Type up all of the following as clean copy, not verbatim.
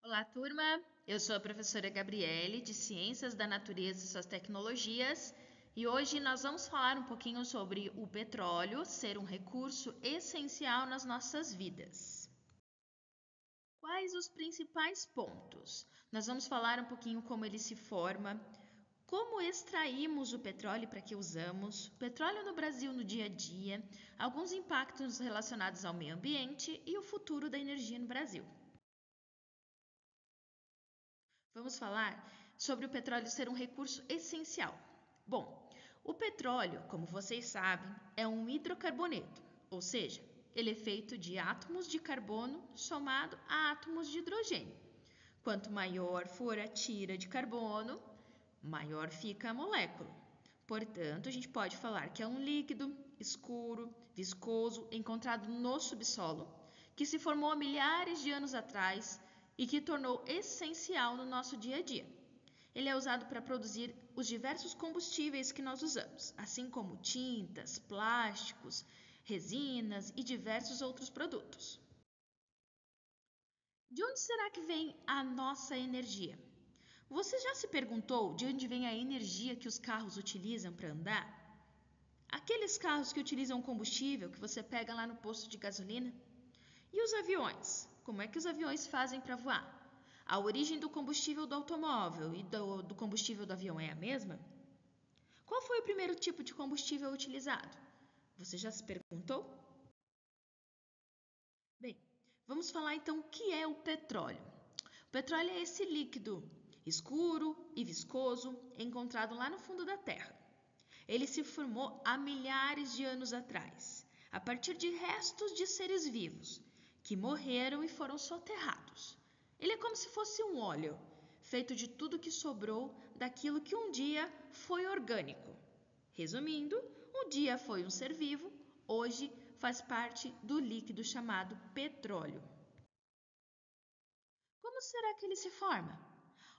Olá, turma! Eu sou a professora Gabriele, de Ciências da Natureza e Suas Tecnologias, e hoje nós vamos falar um pouquinho sobre o petróleo ser um recurso essencial nas nossas vidas. Quais os principais pontos? Nós vamos falar um pouquinho como ele se forma, como extraímos o petróleo para que usamos, petróleo no Brasil no dia a dia, alguns impactos relacionados ao meio ambiente e o futuro da energia no Brasil. Vamos falar sobre o petróleo ser um recurso essencial. Bom, o petróleo, como vocês sabem, é um hidrocarboneto, ou seja, ele é feito de átomos de carbono somado a átomos de hidrogênio. Quanto maior for a tira de carbono, maior fica a molécula. Portanto, a gente pode falar que é um líquido escuro, viscoso, encontrado no subsolo, que se formou há milhares de anos atrás e que tornou essencial no nosso dia a dia. Ele é usado para produzir os diversos combustíveis que nós usamos, assim como tintas, plásticos, resinas e diversos outros produtos. De onde será que vem a nossa energia? Você já se perguntou de onde vem a energia que os carros utilizam para andar? Aqueles carros que utilizam combustível que você pega lá no posto de gasolina? E os aviões? Como é que os aviões fazem para voar? A origem do combustível do automóvel e do combustível do avião é a mesma? Qual foi o primeiro tipo de combustível utilizado? Você já se perguntou? Bem, vamos falar então o que é o petróleo. O petróleo é esse líquido escuro e viscoso encontrado lá no fundo da Terra. Ele se formou há milhares de anos atrás, a partir de restos de seres vivos que morreram e foram soterrados. Ele é como se fosse um óleo, feito de tudo que sobrou daquilo que um dia foi orgânico. Resumindo, um dia foi um ser vivo, hoje faz parte do líquido chamado petróleo. Como será que ele se forma?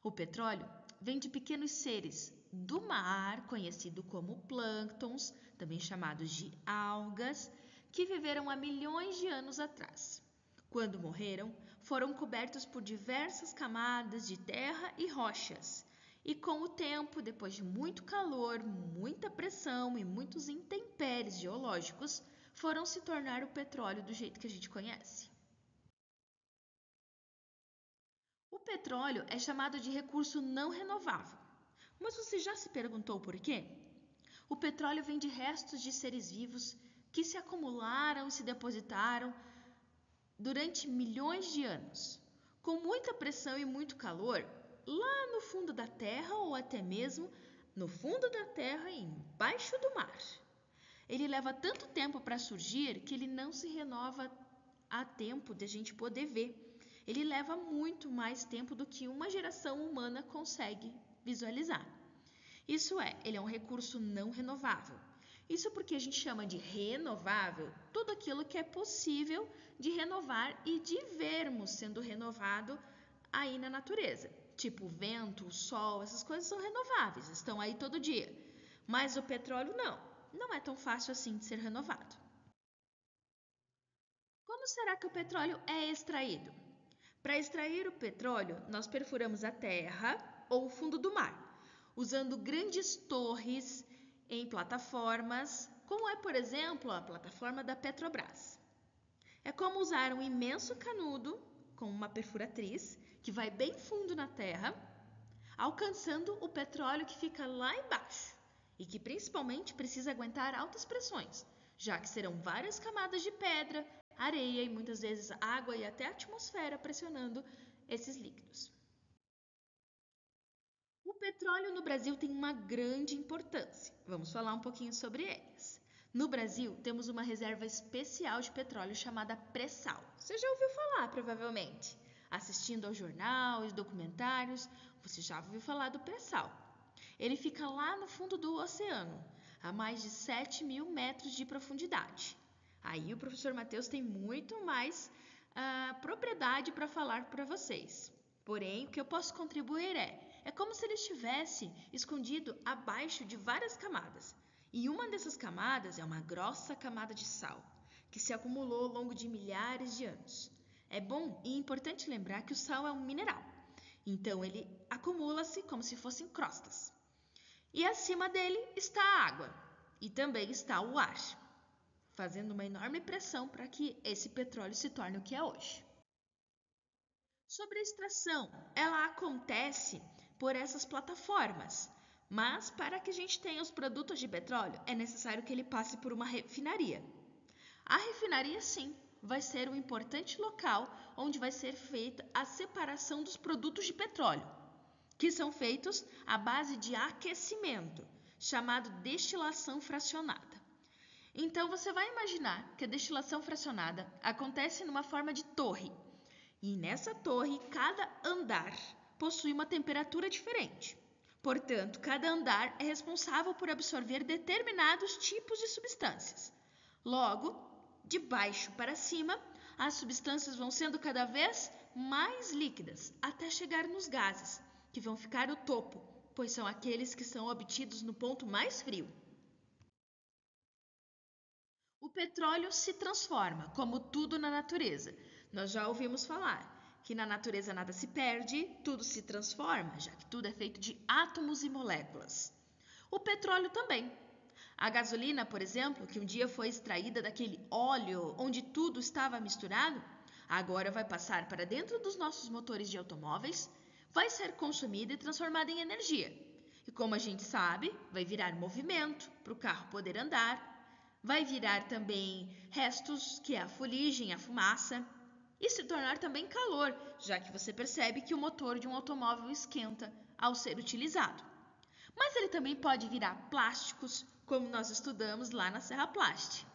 O petróleo vem de pequenos seres do mar, conhecido como plânctons, também chamados de algas, que viveram há milhões de anos atrás. Quando morreram, foram cobertos por diversas camadas de terra e rochas. E com o tempo, depois de muito calor, muita pressão e muitos intempéries geológicos, foram se tornar o petróleo do jeito que a gente conhece. O petróleo é chamado de recurso não renovável. Mas você já se perguntou por quê? O petróleo vem de restos de seres vivos que se acumularam e se depositaram durante milhões de anos. Com muita pressão e muito calor, lá no fundo da Terra ou até mesmo no fundo da Terra e embaixo do mar. Ele leva tanto tempo para surgir que ele não se renova a tempo de a gente poder ver. Ele leva muito mais tempo do que uma geração humana consegue visualizar. Isso é, ele é um recurso não renovável. Isso porque a gente chama de renovável tudo aquilo que é possível de renovar e de vermos sendo renovado aí na natureza. Tipo o vento, o sol, essas coisas são renováveis, estão aí todo dia. Mas o petróleo não é tão fácil assim de ser renovado. Como será que o petróleo é extraído? Para extrair o petróleo, nós perfuramos a terra ou o fundo do mar, usando grandes torres em plataformas, como é, por exemplo, a plataforma da Petrobras. É como usar um imenso canudo com uma perfuratriz que vai bem fundo na terra, alcançando o petróleo que fica lá embaixo e que principalmente precisa aguentar altas pressões, já que serão várias camadas de pedra, areia e muitas vezes água e até a atmosfera pressionando esses líquidos. O petróleo no Brasil tem uma grande importância. Vamos falar um pouquinho sobre eles. No Brasil, temos uma reserva especial de petróleo chamada pré-sal. Você já ouviu falar, provavelmente. Assistindo ao jornal, aos documentários, você já ouviu falar do pré-sal. Ele fica lá no fundo do oceano, a mais de 7.000 metros de profundidade. Aí o professor Matheus tem muito mais propriedade para falar para vocês. Porém, o que eu posso contribuir é como se ele estivesse escondido abaixo de várias camadas. E uma dessas camadas é uma grossa camada de sal, que se acumulou ao longo de milhares de anos. É bom e importante lembrar que o sal é um mineral, então ele acumula-se como se fossem crostas. E acima dele está a água e também está o ar, fazendo uma enorme pressão para que esse petróleo se torne o que é hoje. Sobre a extração, ela acontece por essas plataformas, mas para que a gente tenha os produtos de petróleo, é necessário que ele passe por uma refinaria. A refinaria, sim, vai ser um importante local onde vai ser feita a separação dos produtos de petróleo, que são feitos à base de aquecimento, chamado destilação fracionada. Então você vai imaginar que a destilação fracionada acontece numa forma de torre, e nessa torre cada andar possui uma temperatura diferente. Portanto, cada andar é responsável por absorver determinados tipos de substâncias. Logo, de baixo para cima, as substâncias vão sendo cada vez mais líquidas, até chegar nos gases, que vão ficar no topo, pois são aqueles que são obtidos no ponto mais frio. O petróleo se transforma, como tudo na natureza. Nós já ouvimos falar que na natureza nada se perde, tudo se transforma, já que tudo é feito de átomos e moléculas. O petróleo também. A gasolina, por exemplo, que um dia foi extraída daquele óleo onde tudo estava misturado, agora vai passar para dentro dos nossos motores de automóveis, vai ser consumida e transformada em energia. E como a gente sabe, vai virar movimento para o carro poder andar, vai virar também restos, que é a fuligem, a fumaça, e se tornar também calor, já que você percebe que o motor de um automóvel esquenta ao ser utilizado. Mas ele também pode virar plásticos, como nós estudamos lá na Serra Plast.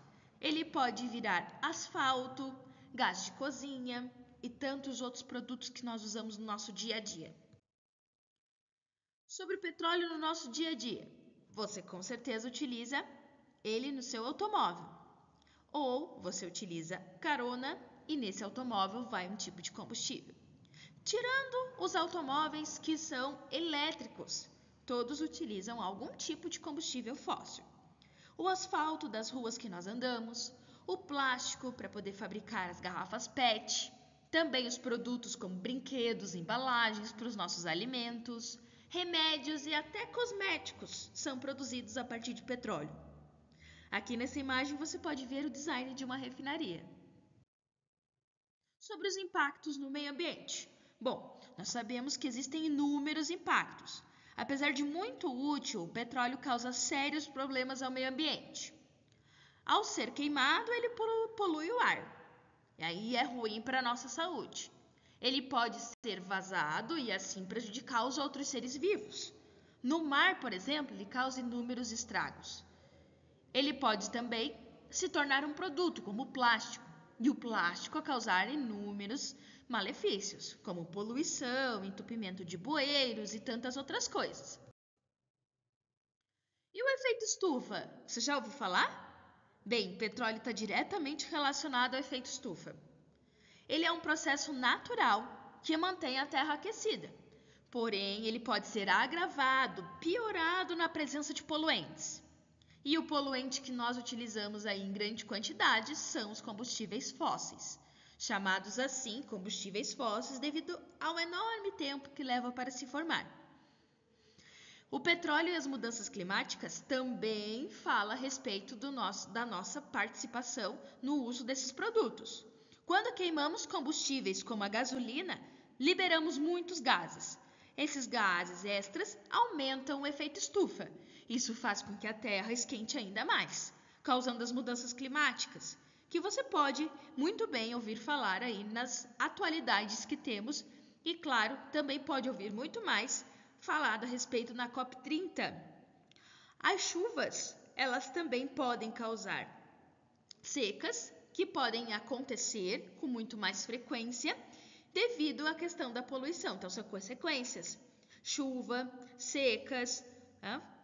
Ele pode virar asfalto, gás de cozinha e tantos outros produtos que nós usamos no nosso dia a dia. Sobre o petróleo no nosso dia a dia, você com certeza utiliza ele no seu automóvel. Ou você utiliza carona e nesse automóvel vai um tipo de combustível. Tirando os automóveis que são elétricos, todos utilizam algum tipo de combustível fóssil. O asfalto das ruas que nós andamos, o plástico para poder fabricar as garrafas PET, também os produtos como brinquedos, embalagens para os nossos alimentos, remédios e até cosméticos são produzidos a partir de petróleo. Aqui nessa imagem você pode ver o design de uma refinaria. Sobre os impactos no meio ambiente. Bom, nós sabemos que existem inúmeros impactos. Apesar de muito útil, o petróleo causa sérios problemas ao meio ambiente. Ao ser queimado, ele polui o ar. E aí é ruim para a nossa saúde. Ele pode ser vazado e assim prejudicar os outros seres vivos. No mar, por exemplo, ele causa inúmeros estragos. Ele pode também se tornar um produto, como o plástico, e o plástico a causar inúmeros malefícios, como poluição, entupimento de bueiros e tantas outras coisas. E o efeito estufa? Você já ouviu falar? Bem, petróleo está diretamente relacionado ao efeito estufa. Ele é um processo natural que mantém a Terra aquecida. Porém, ele pode ser agravado, piorado na presença de poluentes. E o poluente que nós utilizamos aí em grande quantidade são os combustíveis fósseis, chamados assim combustíveis fósseis devido ao enorme tempo que leva para se formar. O petróleo e as mudanças climáticas também falam a respeito da nossa participação no uso desses produtos. Quando queimamos combustíveis como a gasolina, liberamos muitos gases. Esses gases extras aumentam o efeito estufa. Isso faz com que a Terra esquente ainda mais, causando as mudanças climáticas, que você pode muito bem ouvir falar aí nas atualidades que temos e, claro, também pode ouvir muito mais falado a respeito na COP30. As chuvas, elas também podem causar secas, que podem acontecer com muito mais frequência devido à questão da poluição. Então, são consequências: chuva, secas,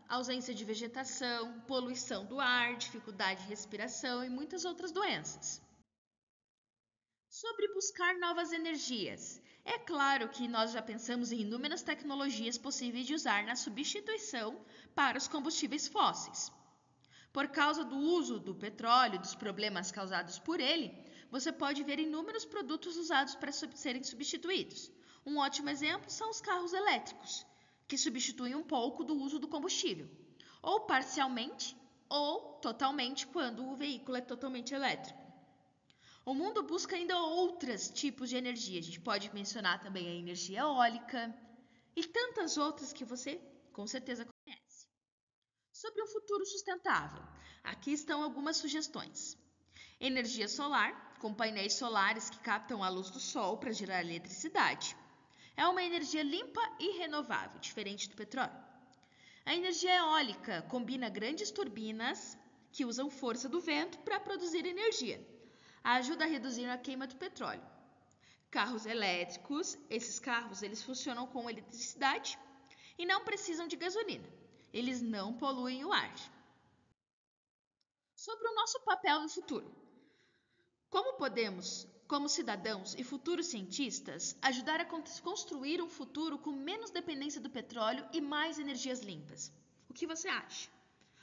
ausência de vegetação, poluição do ar, dificuldade de respiração e muitas outras doenças. Sobre buscar novas energias. É claro que nós já pensamos em inúmeras tecnologias possíveis de usar na substituição para os combustíveis fósseis. Por causa do uso do petróleo e dos problemas causados por ele, você pode ver inúmeros produtos usados para serem substituídos. Um ótimo exemplo são os carros elétricos, que substituem um pouco do uso do combustível, ou parcialmente ou totalmente quando o veículo é totalmente elétrico. O mundo busca ainda outros tipos de energia. A gente pode mencionar também a energia eólica e tantas outras que você com certeza conhece. Sobre um futuro sustentável, aqui estão algumas sugestões. Energia solar, com painéis solares que captam a luz do sol para gerar eletricidade. É uma energia limpa e renovável, diferente do petróleo. A energia eólica combina grandes turbinas que usam força do vento para produzir energia. Ajuda a reduzir a queima do petróleo. Carros elétricos, esses carros eles funcionam com eletricidade e não precisam de gasolina. Eles não poluem o ar. Sobre o nosso papel no futuro. Como podemos, como cidadãos e futuros cientistas, ajudar a construir um futuro com menos dependência do petróleo e mais energias limpas? O que você acha?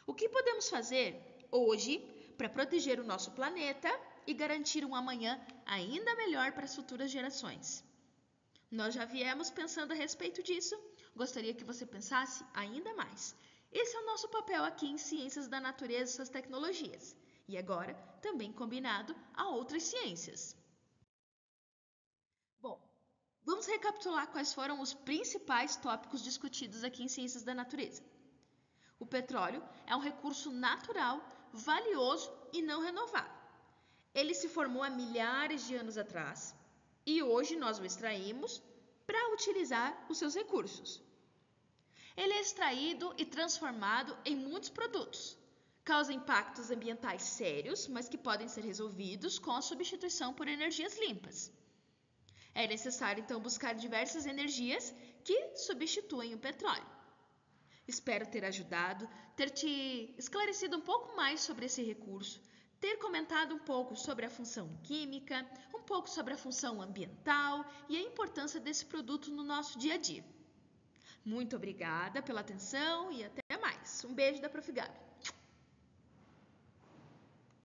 O que podemos fazer hoje para proteger o nosso planeta e garantir um amanhã ainda melhor para as futuras gerações? Nós já viemos pensando a respeito disso, gostaria que você pensasse ainda mais. Esse é o nosso papel aqui em Ciências da Natureza e suas tecnologias, e agora também combinado a outras ciências. Bom, vamos recapitular quais foram os principais tópicos discutidos aqui em Ciências da Natureza. O petróleo é um recurso natural, valioso e não renovável. Ele se formou há milhares de anos atrás e hoje nós o extraímos para utilizar os seus recursos. Ele é extraído e transformado em muitos produtos. Causa impactos ambientais sérios, mas que podem ser resolvidos com a substituição por energias limpas. É necessário, então, buscar diversas energias que substituem o petróleo. Espero ter ajudado, ter te esclarecido um pouco mais sobre esse recurso, ter comentado um pouco sobre a função química, um pouco sobre a função ambiental e a importância desse produto no nosso dia a dia. Muito obrigada pela atenção e até mais. Um beijo da Prof. Gabi.